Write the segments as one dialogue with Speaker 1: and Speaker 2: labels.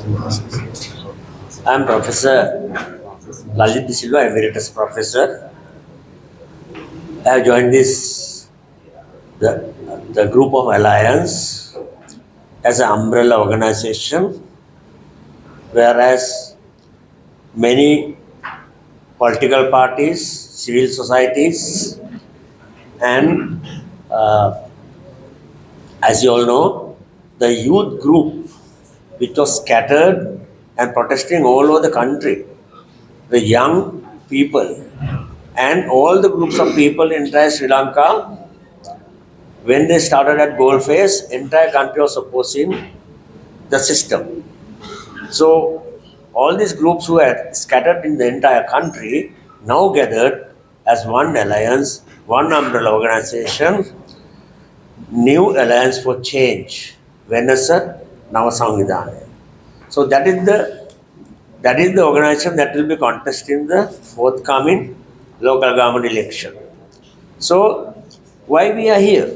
Speaker 1: I am Professor Lalith Silva, Emeritus Professor. I have joined the group of Alliance as an umbrella organization, whereas many political parties, civil societies, and as you all know, the youth group which was scattered and protesting all over the country, the young people and all the groups of people in entire Sri Lanka, when they started at Goldface, entire country was opposing the system. So all these groups who had scattered in the entire country now gathered as one alliance, one umbrella organization, New Alliance for Change, Venasa Navasangvidhana. So that is the organization that will be contesting the forthcoming local government election. So why we are here?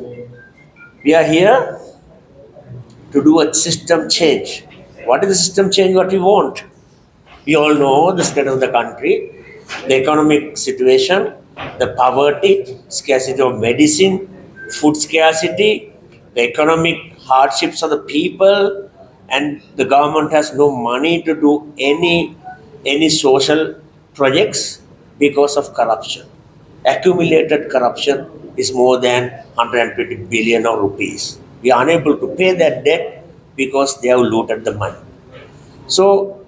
Speaker 1: We are here to do a system change. What is the system change what we want? We all know the state of the country, the economic situation, the poverty, scarcity of medicine, food scarcity, the economic hardships of the people, and the government has no money to do any social projects because of corruption. Accumulated corruption is more than 120 billion of rupees. We are unable to pay that debt because they have looted the money. So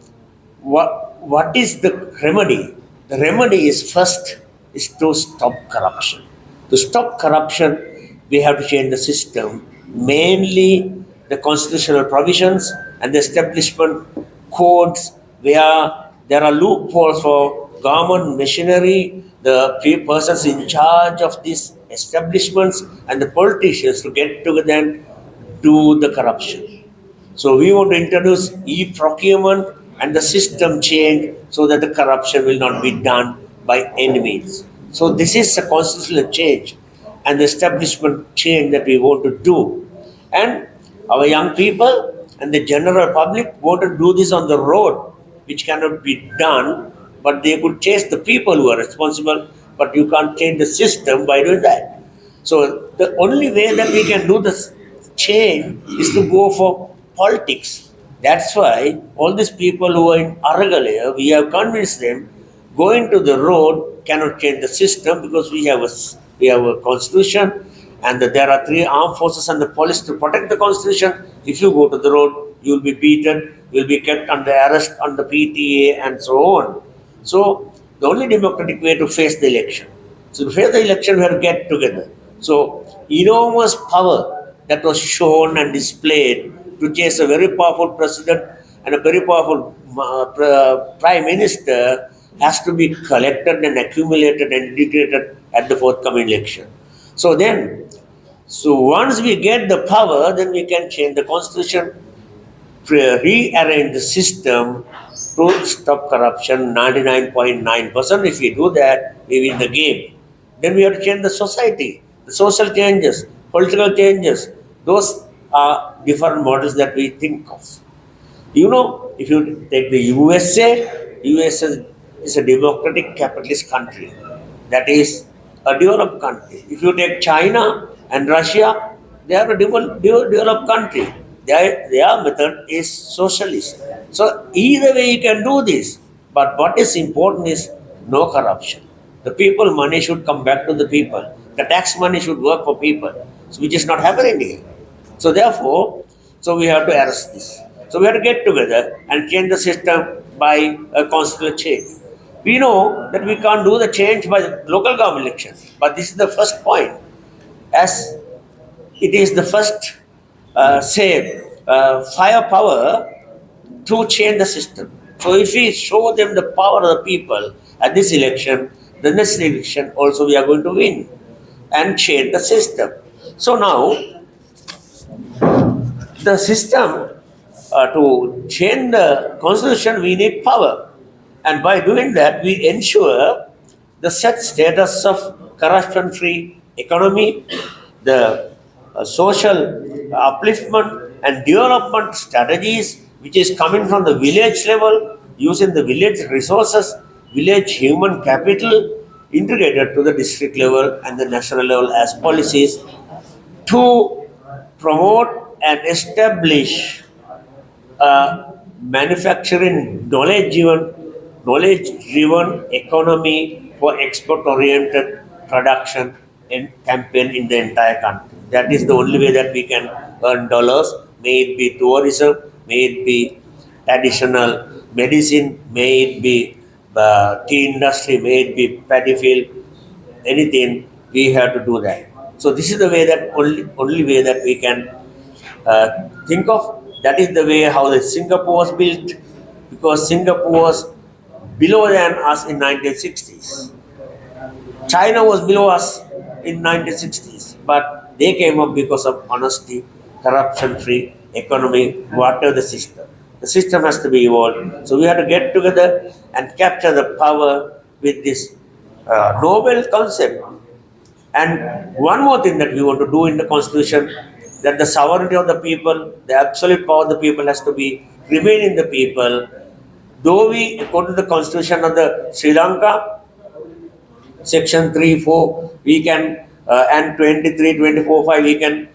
Speaker 1: what is the remedy? The remedy is first is to stop corruption. To stop corruption, we have to change the system, mainly the constitutional provisions and the establishment codes where there are loopholes for government machinery, the persons in charge of these establishments and the politicians to get together and do the corruption. So we want to introduce e-procurement and the system change so that the corruption will not be done by any means. So this is a constitutional change and the establishment change that we want to do. And our young people and the general public want to do this on the road, which cannot be done, but they could chase the people who are responsible, but you can't change the system by doing that. So the only way that we can do this change is to go for politics. That's why all these people who are in Aragalaya, we have convinced them going to the road cannot change the system because we have a constitution and there are three armed forces and the police to protect the constitution. If you go to the road, you will be beaten, you will be kept under arrest under PTA and so on. So the only democratic way to face the election. So to face the election, we have to get together. So enormous power that was shown and displayed to chase a very powerful president and a very powerful prime minister has to be collected and accumulated and integrated at the forthcoming election. So once we get the power, then we can change the constitution, rearrange the system to stop corruption 99.9%. If we do that, we win the game. Then we have to change the society, the social changes, political changes. Those are different models that we think of. You know, if you take the USA is a democratic capitalist country. That is a developed country. If you take China and Russia, they are a developed country. Their method is socialist. So either way you can do this. But what is important is no corruption. The people money should come back to the people. The tax money should work for people, which is not happening here. So therefore, we have to arrest this. So we have to get together and change the system by a constitutional change. We know that we can't do the change by the local government election, but this is the first point. As it is the first, firepower to change the system. So if we show them the power of the people at this election, the next election also we are going to win and change the system. So now, the system to change the constitution, we need power. And by doing that, we ensure the set status of corruption-free economy, the social upliftment and development strategies which is coming from the village level, using the village resources, village human capital, integrated to the district level and the national level as policies to promote and establish a manufacturing knowledge-driven economy for export-oriented production and campaign in the entire country. That is the only way that we can earn dollars. May it be tourism, may it be traditional medicine, may it be tea industry, may it be paddy field, anything, we have to do that. So this is the way that only way that we can think of. That is the way how the Singapore was built, because Singapore was below than us in 1960s. China was below us in 1960s, but they came up because of honesty, corruption-free economy, whatever the system. The system has to be evolved. So we have to get together and capture the power with this noble concept. And one more thing that we want to do in the constitution, that the sovereignty of the people, the absolute power of the people has to be remain in the people. Though we, according to the constitution of the Sri Lanka, section 3, 4, we can, and 23, 24, 5, we can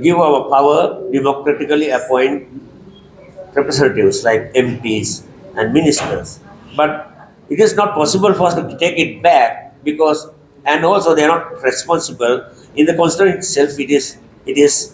Speaker 1: give our power, democratically appoint representatives like MPs and ministers. But it is not possible for us to take it back because, and also they are not responsible. In the constitution itself, it is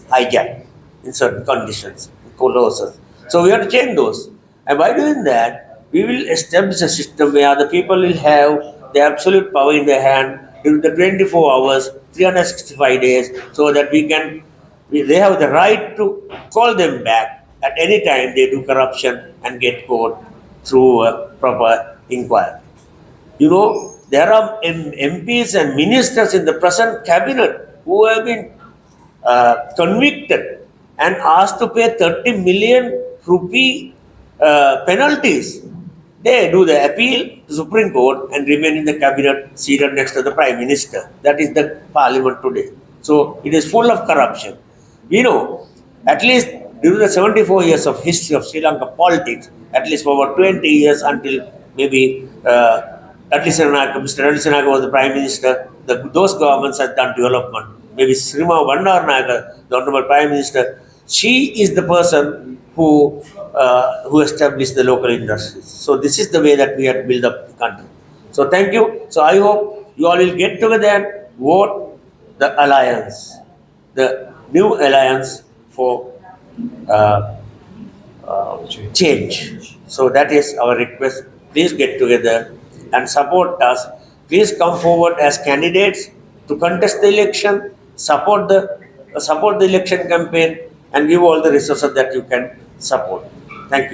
Speaker 1: hijacked in certain conditions, clauses. So we have to change those. And by doing that, we will establish a system where the people will have the absolute power in their hand during the 24 hours, 365 days, so that they have the right to call them back at any time they do corruption and get caught through a proper inquiry. You know, there are MPs and ministers in the present cabinet who have been convicted and asked to pay 30 million rupee penalties. They do the appeal to Supreme Court and remain in the cabinet seated next to the Prime Minister. That is the parliament today. So it is full of corruption. We know, at least during the 74 years of history of Sri Lanka politics, at least for about 20 years until maybe Mr. Lalith was the Prime Minister, those governments have done development. Maybe Srima Bandaranaike, the Honorable Prime Minister, she is the person who established the local industries. So this is the way that we have to build up the country. So thank you. So I hope you all will get together and vote the alliance, the new alliance for change. So that is our request. Please get together and support us. Please come forward as candidates to contest the election, support the election campaign, and give all the resources that you can support. Thank you.